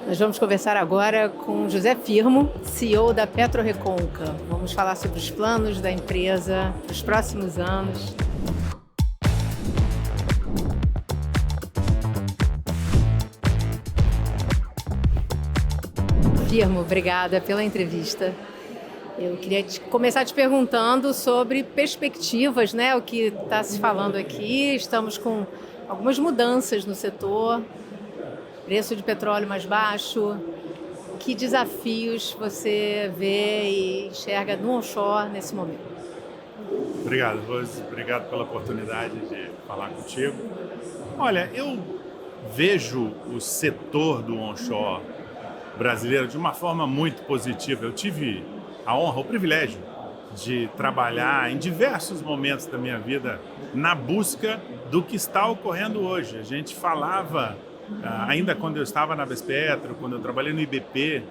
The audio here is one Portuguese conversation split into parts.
Nós vamos conversar agora com José Firmo, CEO da PetroReconca. Vamos falar sobre os planos da empresa para os próximos anos. Firmo, obrigada pela entrevista. Eu queria começar te perguntando sobre perspectivas, né? O que está se falando aqui. Estamos com algumas mudanças no setor, preço de petróleo mais baixo. Que desafios você vê e enxerga no onshore nesse momento? Obrigado, Rose. Obrigado pela oportunidade de falar contigo. Olha, eu vejo o setor do onshore brasileiro de uma forma muito positiva. Eu tive a honra, o privilégio de trabalhar em diversos momentos da minha vida na busca do que está ocorrendo hoje. A gente falava, ainda quando eu estava na Bespetro, quando eu trabalhei no IBP,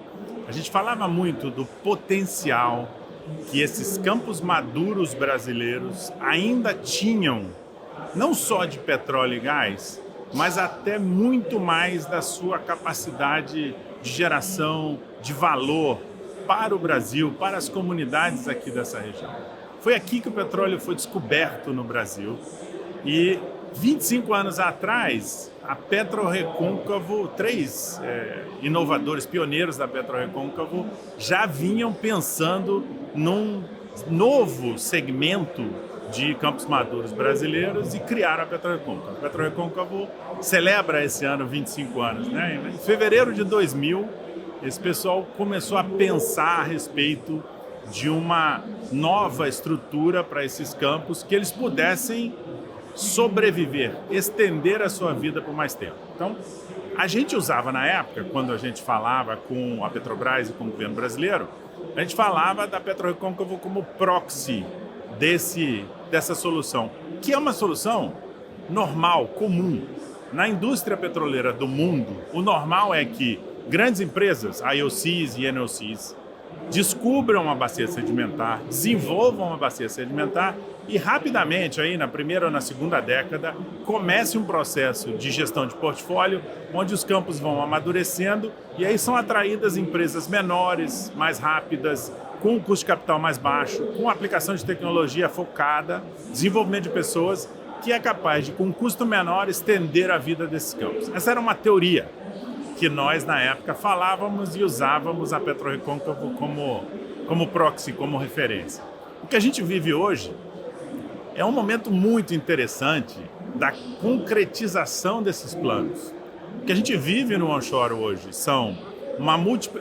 a gente falava muito do potencial que esses campos maduros brasileiros ainda tinham, não só de petróleo e gás, mas até muito mais da sua capacidade de geração de valor para o Brasil, para as comunidades aqui dessa região. Foi aqui que o petróleo foi descoberto no Brasil e 25 anos atrás, a PetroRecôncavo, três inovadores, pioneiros da PetroRecôncavo, já vinham pensando num novo segmento de campos maduros brasileiros e criaram a PetroRecôncavo. A PetroRecôncavo celebra esse ano 25 anos, né? Em fevereiro de 2000, esse pessoal começou a pensar a respeito de uma nova estrutura para esses campos que eles pudessem sobreviver, estender a sua vida por mais tempo. Então, a gente usava na época, quando a gente falava com a Petrobras e com o governo brasileiro, a gente falava da PetroRecôncavo como proxy dessa solução, que é uma solução normal, comum. Na indústria petroleira do mundo, o normal é que grandes empresas, IOCs e NOCs, descubram uma bacia sedimentar, desenvolvam uma bacia sedimentar e rapidamente, aí na primeira ou na segunda década, comece um processo de gestão de portfólio, onde os campos vão amadurecendo e aí são atraídas empresas menores, mais rápidas, com um custo de capital mais baixo, com aplicação de tecnologia focada, desenvolvimento de pessoas, que é capaz de, com um custo menor, estender a vida desses campos. Essa era uma teoria que nós, na época, falávamos e usávamos a PetroRecôncavo como proxy, como referência. O que a gente vive hoje é um momento muito interessante da concretização desses planos. O que a gente vive no onshore hoje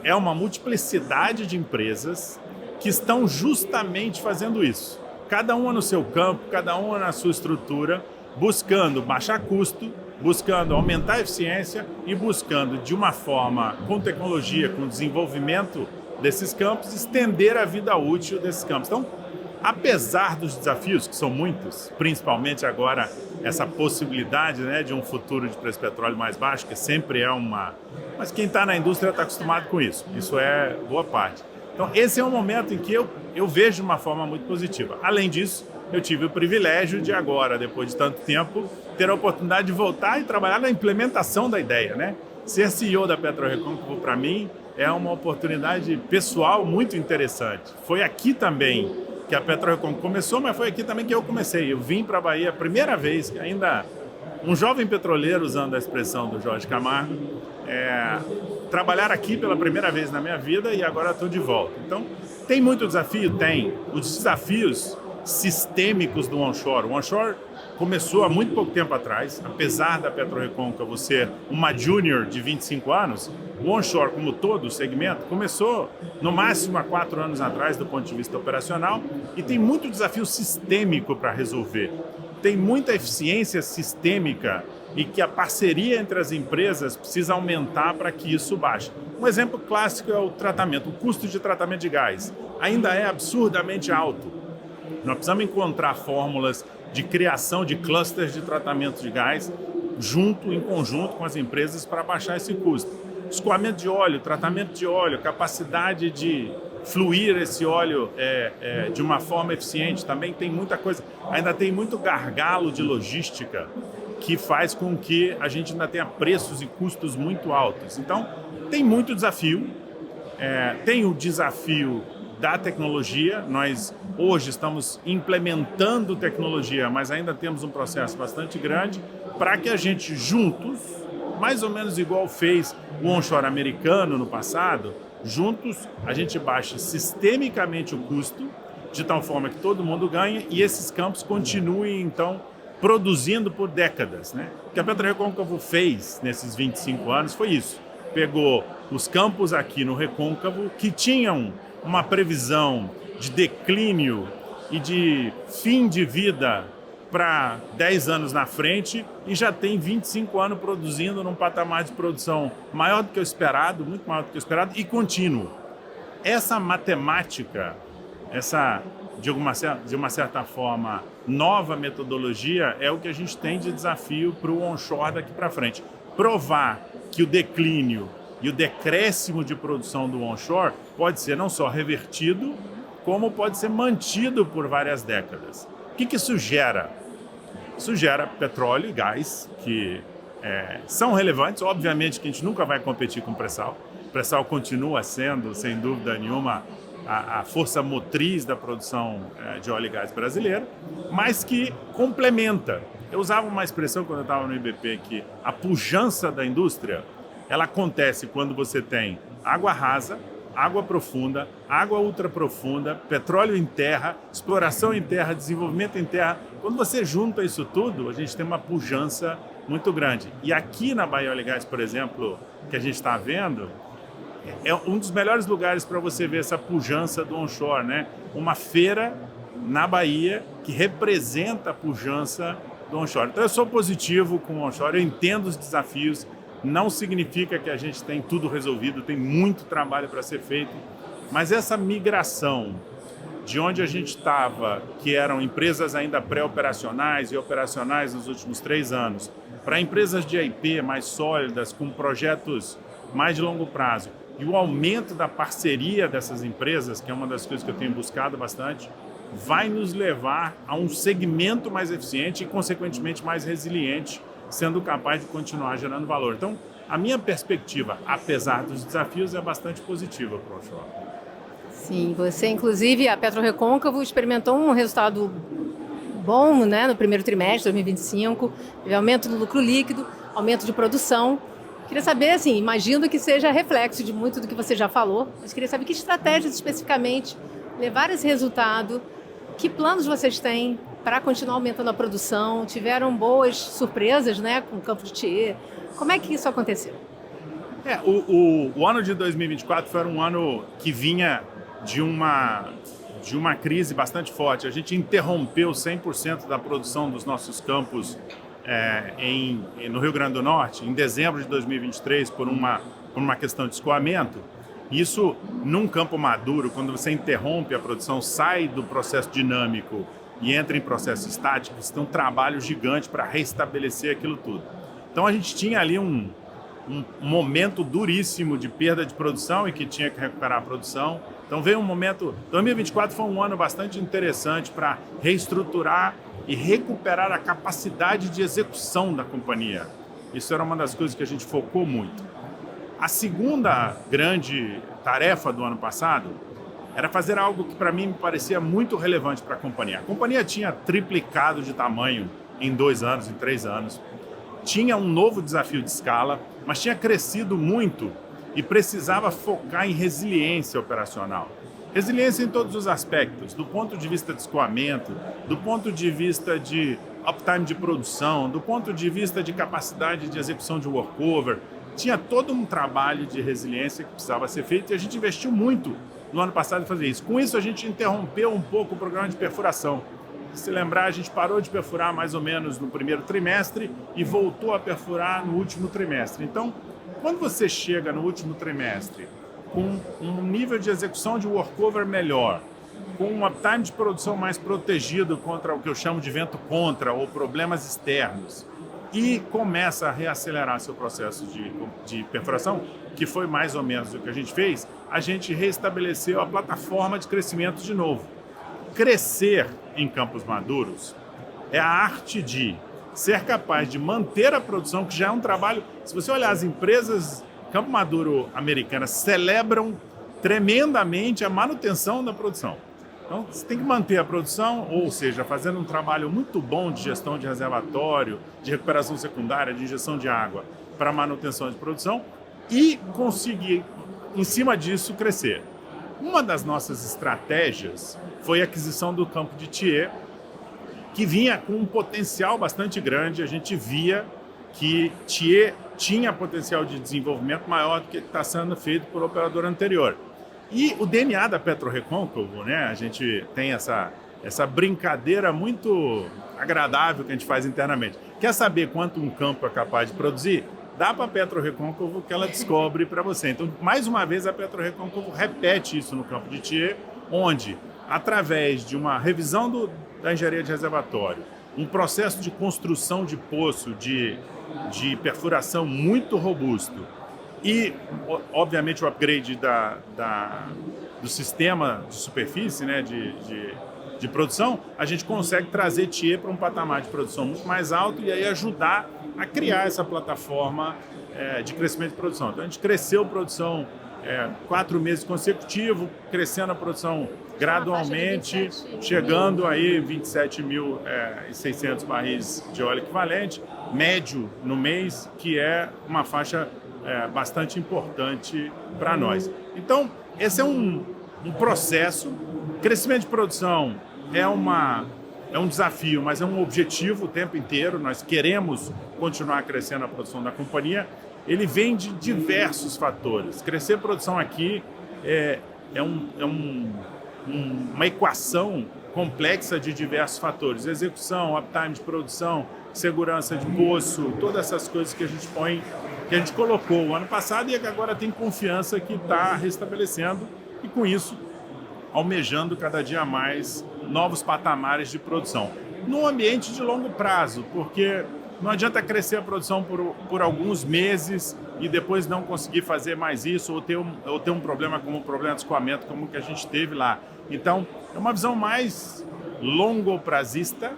é uma multiplicidade de empresas que estão justamente fazendo isso. Cada uma no seu campo, cada uma na sua estrutura, buscando baixar custo, buscando aumentar a eficiência e buscando, de uma forma, com tecnologia, com desenvolvimento desses campos, estender a vida útil desses campos. Então, apesar dos desafios, que são muitos, principalmente agora essa possibilidade, né, de um futuro de preço de petróleo mais baixo, que sempre é uma... Mas quem está na indústria está acostumado com isso. Isso é boa parte. Então, esse é um momento em que eu vejo de uma forma muito positiva. Além disso, eu tive o privilégio de agora, depois de tanto tempo, ter a oportunidade de voltar e trabalhar na implementação da ideia, né? Ser CEO da PetroRecôncavo, para mim, é uma oportunidade pessoal muito interessante. Foi aqui também que a PetroRecôncavo começou, mas foi aqui também que eu comecei. Eu vim para a Bahia a primeira vez, ainda um jovem petroleiro, usando a expressão do Jorge Camargo, trabalhar aqui pela primeira vez na minha vida e agora estou de volta. Então, tem muito desafio? Tem. Os desafios sistêmicos do onshore. O onshore começou há muito pouco tempo atrás, apesar da PetroRecôncavo ser uma júnior de 25 anos, o onshore, como todo o segmento, começou no máximo há 4 anos atrás do ponto de vista operacional e tem muito desafio sistêmico para resolver. Tem muita eficiência sistêmica e que a parceria entre as empresas precisa aumentar para que isso baixe. Um exemplo clássico é o tratamento. O custo de tratamento de gás ainda é absurdamente alto. Nós precisamos encontrar fórmulas de criação de clusters de tratamento de gás em conjunto com as empresas para baixar esse custo. Escoamento de óleo, tratamento de óleo, capacidade de fluir esse óleo de uma forma eficiente. Também tem muita coisa, ainda tem muito gargalo de logística que faz com que a gente ainda tenha preços e custos muito altos. Então, Tem muito desafio, tem o desafio da tecnologia. Nós hoje estamos implementando tecnologia, mas ainda temos um processo bastante grande para que a gente juntos, mais ou menos igual fez o onshore americano no passado, juntos a gente baixe sistemicamente o custo, de tal forma que todo mundo ganhe e esses campos continuem, então, produzindo por décadas, né? O que a PetroRecôncavo fez nesses 25 anos foi isso. Pegou os campos aqui no Recôncavo que tinham uma previsão de declínio e de fim de vida para 10 anos na frente e já tem 25 anos produzindo num patamar de produção maior do que o esperado, muito maior do que o esperado e contínuo. Essa matemática, essa, de uma certa forma, nova metodologia é o que a gente tem de desafio para o onshore daqui para frente. Provar que o declínio e o decréscimo de produção do onshore pode ser não só revertido, como pode ser mantido por várias décadas. O que isso gera? Isso gera petróleo e gás, que são relevantes. Obviamente que a gente nunca vai competir com o pré-sal. O pré-sal continua sendo, sem dúvida nenhuma, a força motriz da produção de óleo e gás brasileira, mas que complementa. Eu usava uma expressão quando eu estava no IBP que a pujança da indústria ela acontece quando você tem água rasa, água profunda, água ultraprofunda, petróleo em terra, exploração em terra, desenvolvimento em terra. Quando você junta isso tudo, a gente tem uma pujança muito grande. E aqui na Bahia Óleo e Gás, por exemplo, que a gente está vendo, é um dos melhores lugares para você ver essa pujança do onshore, né? Uma feira na Bahia que representa a pujança do onshore. Então eu sou positivo com o onshore, eu entendo os desafios, não significa que a gente tem tudo resolvido, tem muito trabalho para ser feito, mas essa migração de onde a gente estava, que eram empresas ainda pré-operacionais e operacionais nos últimos 3 anos, para empresas de IP mais sólidas, com projetos mais de longo prazo, e o aumento da parceria dessas empresas, que é uma das coisas que eu tenho buscado bastante, vai nos levar a um segmento mais eficiente e, consequentemente, mais resiliente, sendo capaz de continuar gerando valor. Então, a minha perspectiva, apesar dos desafios, é bastante positiva para o offshore. Sim, você, inclusive, a PetroRecôncavo experimentou um resultado bom, né, no primeiro trimestre de 2025, teve aumento do lucro líquido, aumento de produção. Queria saber, assim, imagino que seja reflexo de muito do que você já falou, mas queria saber que estratégias especificamente levaram esse resultado, que planos vocês têm para continuar aumentando a produção, tiveram boas surpresas, né, com o campo de Tiê. Como é que isso aconteceu? O ano de 2024 foi um ano que vinha de uma crise bastante forte. A gente interrompeu 100% da produção dos nossos campos no Rio Grande do Norte, em dezembro de 2023, por uma questão de escoamento. Isso, num campo maduro, quando você interrompe a produção, sai do processo dinâmico e entra em processo estático, você tem um trabalho gigante para restabelecer aquilo tudo. Então a gente tinha ali um momento duríssimo de perda de produção e que tinha que recuperar a produção. Então veio um momento... 2024 foi um ano bastante interessante para reestruturar e recuperar a capacidade de execução da companhia. Isso era uma das coisas que a gente focou muito. A segunda grande tarefa do ano passado era fazer algo que para mim me parecia muito relevante para a companhia. A companhia tinha triplicado de tamanho em 2 anos, em 3 anos. Tinha um novo desafio de escala, mas tinha crescido muito e precisava focar em resiliência operacional. Resiliência em todos os aspectos, do ponto de vista de escoamento, do ponto de vista de uptime de produção, do ponto de vista de capacidade de execução de workover. Tinha todo um trabalho de resiliência que precisava ser feito e a gente investiu muito no ano passado em fazer isso. Com isso, a gente interrompeu um pouco o programa de perfuração. Se lembrar, a gente parou de perfurar mais ou menos no primeiro trimestre e voltou a perfurar no último trimestre. Então, quando você chega no último trimestre com um nível de execução de workover melhor, com um uptime de produção mais protegido contra o que eu chamo de vento contra ou problemas externos, e começa a reacelerar seu processo de perfuração, que foi mais ou menos o que a gente fez, a gente reestabeleceu a plataforma de crescimento de novo. Crescer em campos maduros é a arte de ser capaz de manter a produção, que já é um trabalho... Se você olhar as empresas Campo Maduro Americana celebram tremendamente a manutenção da produção. Então, você tem que manter a produção, ou seja, fazendo um trabalho muito bom de gestão de reservatório, de recuperação secundária, de injeção de água para manutenção de produção e conseguir, em cima disso, crescer. Uma das nossas estratégias foi a aquisição do campo de Thiais, que vinha com um potencial bastante grande. A gente via que Thiais tinha potencial de desenvolvimento maior do que está sendo feito por operador anterior. E o DNA da PetroRecôncavo, né? A gente tem essa brincadeira muito agradável que a gente faz internamente. Quer saber quanto um campo é capaz de produzir? Dá para a PetroRecôncavo que ela descobre para você. Então, mais uma vez, a PetroRecôncavo repete isso no campo de Thiais, onde, através de uma revisão da engenharia de reservatório, um processo de construção de poço, de perfuração muito robusto, e, obviamente, o upgrade do sistema de superfície, né, de produção, a gente consegue trazer Thiais para um patamar de produção muito mais alto e aí ajudar a criar essa plataforma de crescimento de produção. Então, a gente cresceu a produção 4 meses consecutivos, crescendo a produção gradualmente, chegando aí 27.600 barris de óleo equivalente, médio no mês, que é uma faixa bastante importante para nós. Então, esse é um processo. Crescimento de produção é um desafio, mas é um objetivo o tempo inteiro. Nós queremos continuar crescendo a produção da companhia. Ele vem de diversos fatores. Crescer a produção aqui é uma equação complexa de diversos fatores. Execução, uptime de produção, segurança de poço, todas essas coisas que a gente colocou o ano passado e que agora tem confiança que está restabelecendo e, com isso, almejando cada dia mais novos patamares de produção. Num ambiente de longo prazo, porque não adianta crescer a produção por alguns meses e depois não conseguir fazer mais isso ou ter um problema como o problema de escoamento, como o que a gente teve lá. Então, é uma visão mais longo-prazista,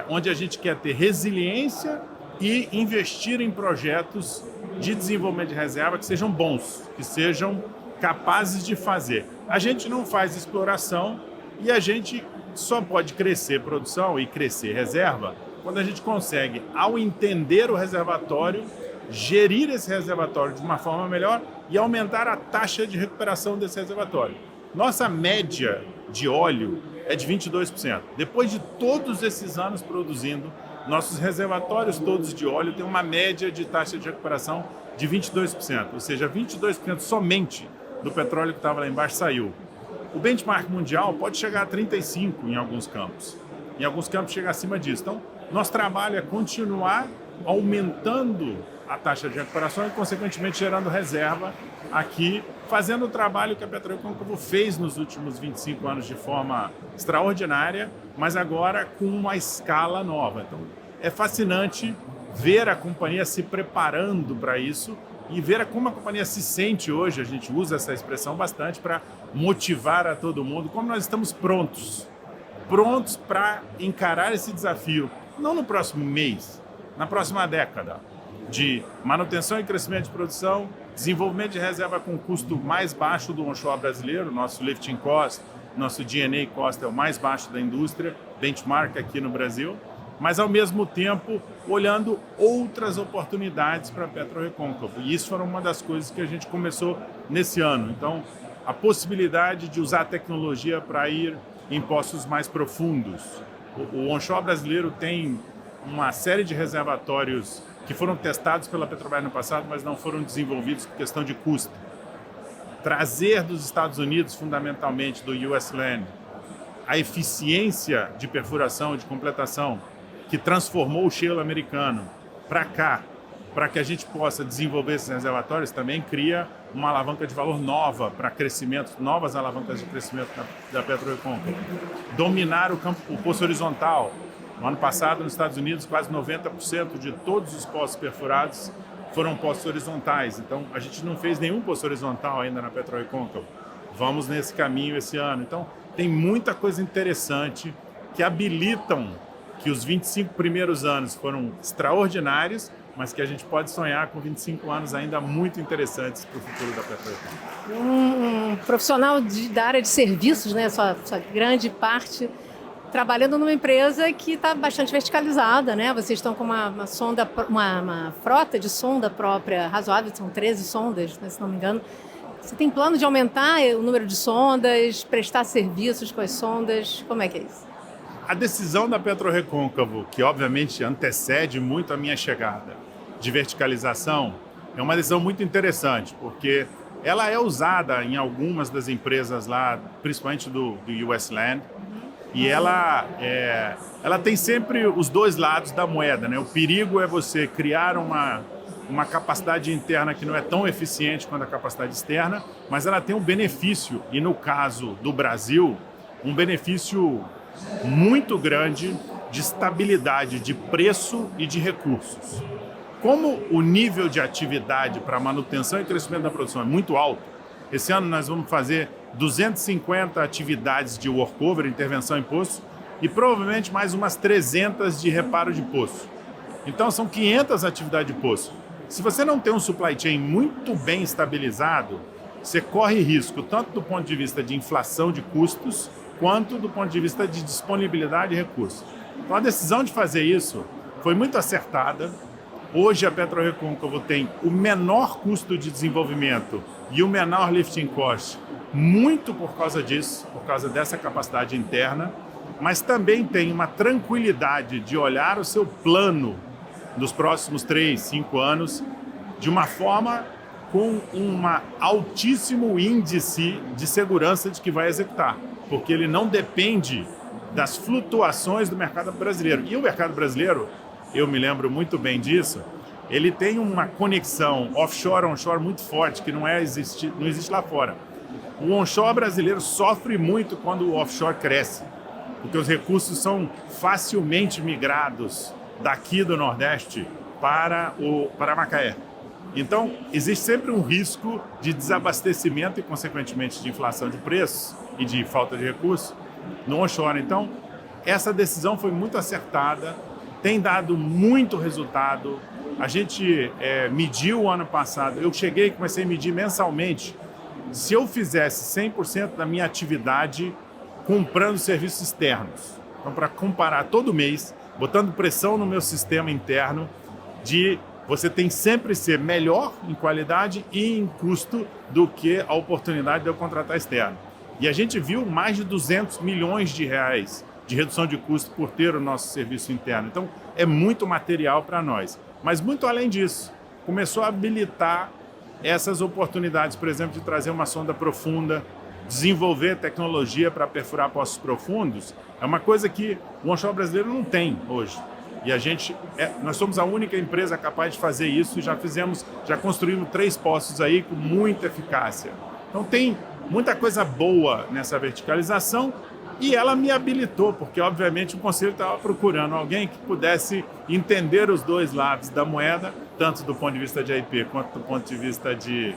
onde a gente quer ter resiliência e investir em projetos de desenvolvimento de reserva que sejam bons, que sejam capazes de fazer. A gente não faz exploração e a gente só pode crescer produção e crescer reserva quando a gente consegue, ao entender o reservatório, gerir esse reservatório de uma forma melhor e aumentar a taxa de recuperação desse reservatório. Nossa média de óleo é de 22%. Depois de todos esses anos produzindo, nossos reservatórios todos de óleo têm uma média de taxa de recuperação de 22%, ou seja, 22% somente do petróleo que estava lá embaixo saiu. O benchmark mundial pode chegar a 35% em alguns campos. Em alguns campos chega acima disso. Então, nosso trabalho é continuar aumentando a taxa de recuperação e, consequentemente, gerando reserva aqui, fazendo o trabalho que a PetroRecôncavo fez nos últimos 25 anos de forma extraordinária, mas agora com uma escala nova. Então, é fascinante ver a companhia se preparando para isso e ver como a companhia se sente hoje. A gente usa essa expressão bastante para motivar a todo mundo, como nós estamos prontos para encarar esse desafio, não no próximo mês, na próxima década, de manutenção e crescimento de produção, desenvolvimento de reserva com custo mais baixo do onshore brasileiro. Nosso lifting cost, nosso G&A cost é o mais baixo da indústria, benchmark aqui no Brasil, mas ao mesmo tempo olhando outras oportunidades para a PetroRecôncavo. E isso foi uma das coisas que a gente começou nesse ano. Então, a possibilidade de usar a tecnologia para ir em poços mais profundos. O onshore brasileiro tem uma série de reservatórios que foram testados pela Petrobras no passado, mas não foram desenvolvidos por questão de custo. Trazer dos Estados Unidos, fundamentalmente do US Land, a eficiência de perfuração e de completação que transformou o shale americano para cá, para que a gente possa desenvolver esses reservatórios, também cria uma alavanca de valor nova para crescimento, novas alavancas de crescimento da PetroRecôncavo. Dominar o poço horizontal. No ano passado, nos Estados Unidos, quase 90% de todos os poços perfurados foram poços horizontais. Então, a gente não fez nenhum poço horizontal ainda na PetroRecôncavo. Vamos nesse caminho esse ano. Então, tem muita coisa interessante que habilitam que os 25 primeiros anos foram extraordinários mas que a gente pode sonhar com 25 anos ainda muito interessantes para o futuro da PetroRecôncavo. Um profissional da área de serviços, né, sua grande parte, trabalhando numa empresa que está bastante verticalizada, né? Vocês estão com uma frota de sonda própria razoável, são 13 sondas, né, se não me engano. Você tem plano de aumentar o número de sondas, prestar serviços com as sondas? Como é que é isso? A decisão da PetroRecôncavo, que obviamente antecede muito a minha chegada, de verticalização, é uma decisão muito interessante, porque ela é usada em algumas das empresas lá, principalmente do US Land, e ela tem sempre os dois lados da moeda, né? O perigo é você criar uma capacidade interna que não é tão eficiente quanto a capacidade externa, mas ela tem um benefício, e no caso do Brasil, um benefício muito grande de estabilidade de preço e de recursos. Como o nível de atividade para manutenção e crescimento da produção é muito alto, esse ano nós vamos fazer 250 atividades de workover, intervenção em poço, e provavelmente mais umas 300 de reparo de poço. Então são 500 atividades de poço. Se você não tem um supply chain muito bem estabilizado, você corre risco tanto do ponto de vista de inflação de custos, quanto do ponto de vista de disponibilidade de recursos. Então a decisão de fazer isso foi muito acertada. Hoje a PetroRecôncavo tem o menor custo de desenvolvimento e o menor lifting cost, muito por causa disso, por causa dessa capacidade interna, mas também tem uma tranquilidade de olhar o seu plano dos próximos 3, 5 anos de uma forma com um altíssimo índice de segurança de que vai executar, porque ele não depende das flutuações do mercado brasileiro. E o mercado brasileiro, eu me lembro muito bem disso, ele tem uma conexão offshore-onshore muito forte, que não existe lá fora. O onshore brasileiro sofre muito quando o offshore cresce, porque os recursos são facilmente migrados daqui do Nordeste para Macaé. Então, existe sempre um risco de desabastecimento e, consequentemente, de inflação de preços e de falta de recursos no onshore. Então, essa decisão foi muito acertada, tem dado muito resultado. A gente mediu o ano passado, eu cheguei e comecei a medir mensalmente. Se eu fizesse 100% da minha atividade comprando serviços externos, então para comparar todo mês, botando pressão no meu sistema interno, de você tem sempre ser melhor em qualidade e em custo do que a oportunidade de eu contratar externo. E a gente viu mais de 200 milhões de reais de redução de custo por ter o nosso serviço interno. Então, é muito material para nós. Mas muito além disso, começou a habilitar essas oportunidades, por exemplo, de trazer uma sonda profunda, desenvolver tecnologia para perfurar poços profundos. É uma coisa que o onshore brasileiro não tem hoje. E nós somos a única empresa capaz de fazer isso e já construímos 3 poços aí com muita eficácia. Então tem muita coisa boa nessa verticalização e ela me habilitou, porque obviamente o Conselho estava procurando alguém que pudesse entender os dois lados da moeda, tanto do ponto de vista de IP quanto do ponto de vista de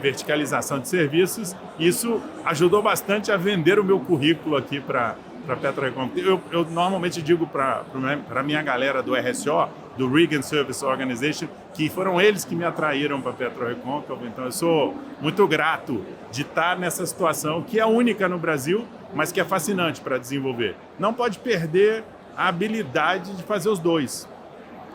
verticalização de serviços. Isso ajudou bastante a vender o meu currículo aqui para a PetroRecôncavo. Eu normalmente digo para a minha galera do RSO, do Rig and Service Organization, que foram eles que me atraíram para a PetroRecôncavo. Então eu sou muito grato de estar nessa situação, que é única no Brasil, mas que é fascinante para desenvolver. Não pode perder a habilidade de fazer os dois.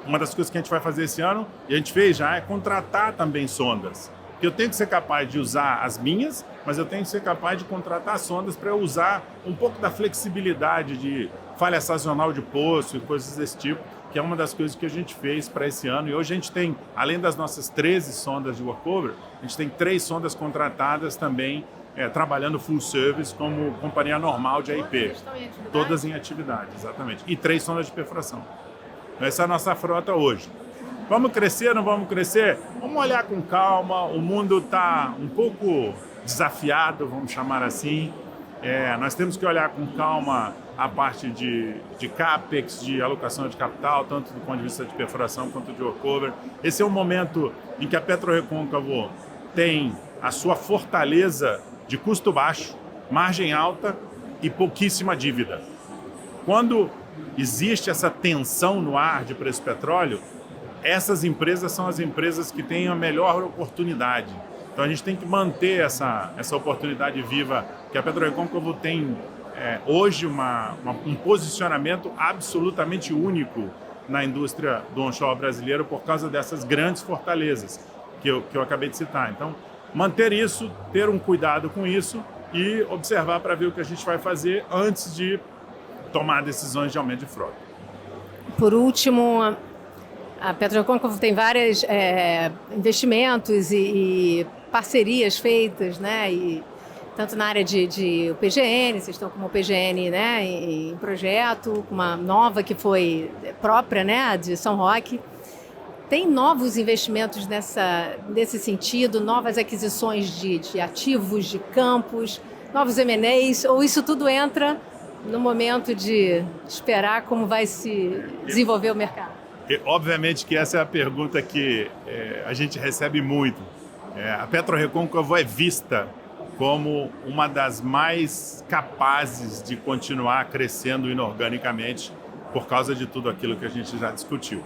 Uma das coisas que a gente vai fazer esse ano, e a gente fez já, é contratar também sondas. Porque eu tenho que ser capaz de usar as minhas, mas eu tenho que ser capaz de contratar sondas para eu usar um pouco da flexibilidade de falha sazonal de poço e coisas desse tipo, que é uma das coisas que a gente fez para esse ano. E hoje a gente tem, além das nossas 13 sondas de workover, a gente tem 3 sondas contratadas também, trabalhando full service como companhia normal de AIP. Todas em atividade, exatamente. E 3 sondas de perfuração. Essa é a nossa frota hoje. Vamos crescer, não vamos crescer? Vamos olhar com calma, o mundo está um pouco desafiado, vamos chamar assim. Nós temos que olhar com calma a parte de CAPEX, de alocação de capital, tanto do ponto de vista de perfuração quanto de workover. Esse é um momento em que a PetroRecôncavo tem a sua fortaleza de custo baixo, margem alta e pouquíssima dívida. Quando existe essa tensão no ar de preço do petróleo, essas empresas são as empresas que têm a melhor oportunidade. Então a gente tem que manter essa oportunidade viva, que a PetroRecôncavo tem hoje um posicionamento absolutamente único na indústria do onshore brasileiro por causa dessas grandes fortalezas que eu acabei de citar. Então, manter isso, ter um cuidado com isso e observar para ver o que a gente vai fazer antes de tomar decisões de aumento de frota. Por último, a PetroRecôncavo tem vários investimentos e parcerias feitas, né? E tanto na área de PGN, vocês estão com uma PGN, né, em projeto, uma nova que foi própria, né, de São Roque. Tem novos investimentos nesse sentido, novas aquisições de ativos, de campos, novos M&As, ou isso tudo entra no momento de esperar como vai se desenvolver o mercado? Obviamente que essa é a pergunta que a gente recebe muito. A PetroRecôncavo é vista como uma das mais capazes de continuar crescendo inorganicamente por causa de tudo aquilo que a gente já discutiu.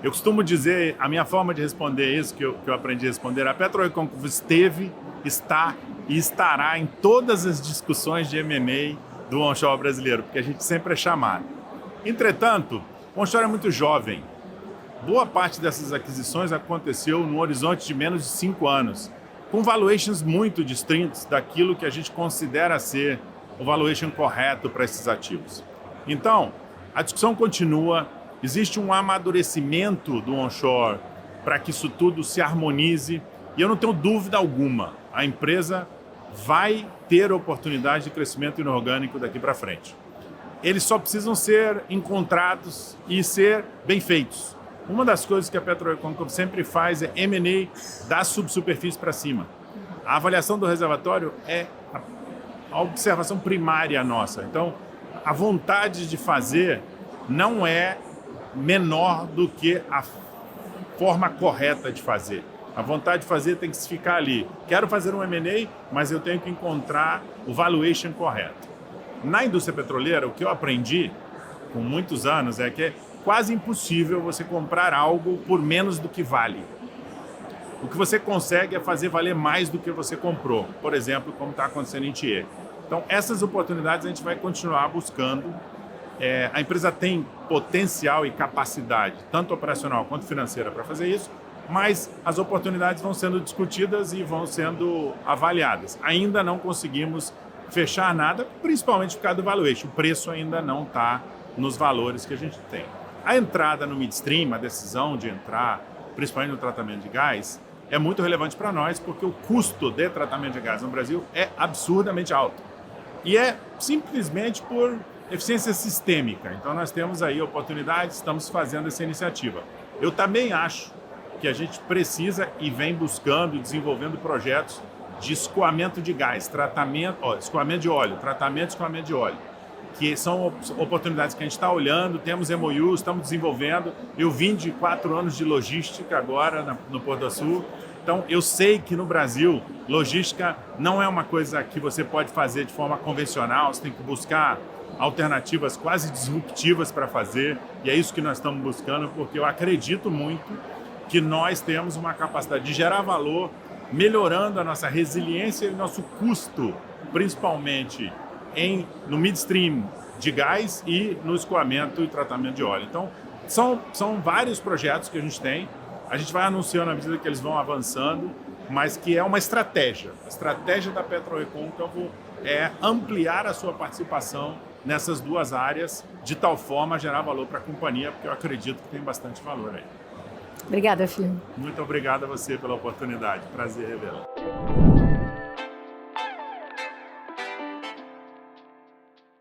Eu costumo dizer, a minha forma de responder isso, que eu aprendi a responder, a PetroRecôncavo esteve, está e estará em todas as discussões de M&A do onshore brasileiro, porque a gente sempre é chamado. Entretanto, o onshore é muito jovem. Boa parte dessas aquisições aconteceu no horizonte de menos de 5 anos, com valuations muito distintos daquilo que a gente considera ser o valuation correto para esses ativos. Então, a discussão continua, existe um amadurecimento do onshore para que isso tudo se harmonize, e eu não tenho dúvida alguma, a empresa vai ter oportunidade de crescimento inorgânico daqui para frente. Eles só precisam ser encontrados e ser bem feitos. Uma das coisas que a PetroRecôncavo sempre faz é M&A da subsuperfície para cima. A avaliação do reservatório é a observação primária nossa. Então, a vontade de fazer não é menor do que a forma correta de fazer. A vontade de fazer tem que ficar ali. Quero fazer um M&A, mas eu tenho que encontrar o valuation correto. Na indústria petroleira, o que eu aprendi com muitos anos é que é quase impossível você comprar algo por menos do que vale. O que você consegue é fazer valer mais do que você comprou, por exemplo, como está acontecendo em Thier. Então, essas oportunidades a gente vai continuar buscando. A empresa tem potencial e capacidade, tanto operacional quanto financeira, para fazer isso, mas as oportunidades vão sendo discutidas e vão sendo avaliadas. Ainda não conseguimos fechar nada, principalmente por causa do valuation. O preço ainda não está nos valores que a gente tem. A entrada no midstream, a decisão de entrar, principalmente no tratamento de gás, é muito relevante para nós, porque o custo de tratamento de gás no Brasil é absurdamente alto. E é simplesmente por eficiência sistêmica. Então nós temos aí oportunidades, estamos fazendo essa iniciativa. Eu também acho que a gente precisa e vem buscando e desenvolvendo projetos de escoamento de gás, escoamento de óleo, tratamento e escoamento de óleo, que são oportunidades que a gente está olhando, temos MOUs, estamos desenvolvendo. Eu vim de 4 anos de logística agora no Porto do Sul, então eu sei que no Brasil, logística não é uma coisa que você pode fazer de forma convencional, você tem que buscar alternativas quase disruptivas para fazer, e é isso que nós estamos buscando, porque eu acredito muito que nós temos uma capacidade de gerar valor, melhorando a nossa resiliência e o nosso custo, principalmente no midstream de gás e no escoamento e tratamento de óleo. Então, são vários projetos que a gente tem, a gente vai anunciando à medida que eles vão avançando, mas que é uma estratégia. A estratégia da PetroRecôncavo é ampliar a sua participação nessas duas áreas, de tal forma a gerar valor para a companhia, porque eu acredito que tem bastante valor aí. Obrigada, filho. Muito obrigado a você pela oportunidade. Prazer revê-la.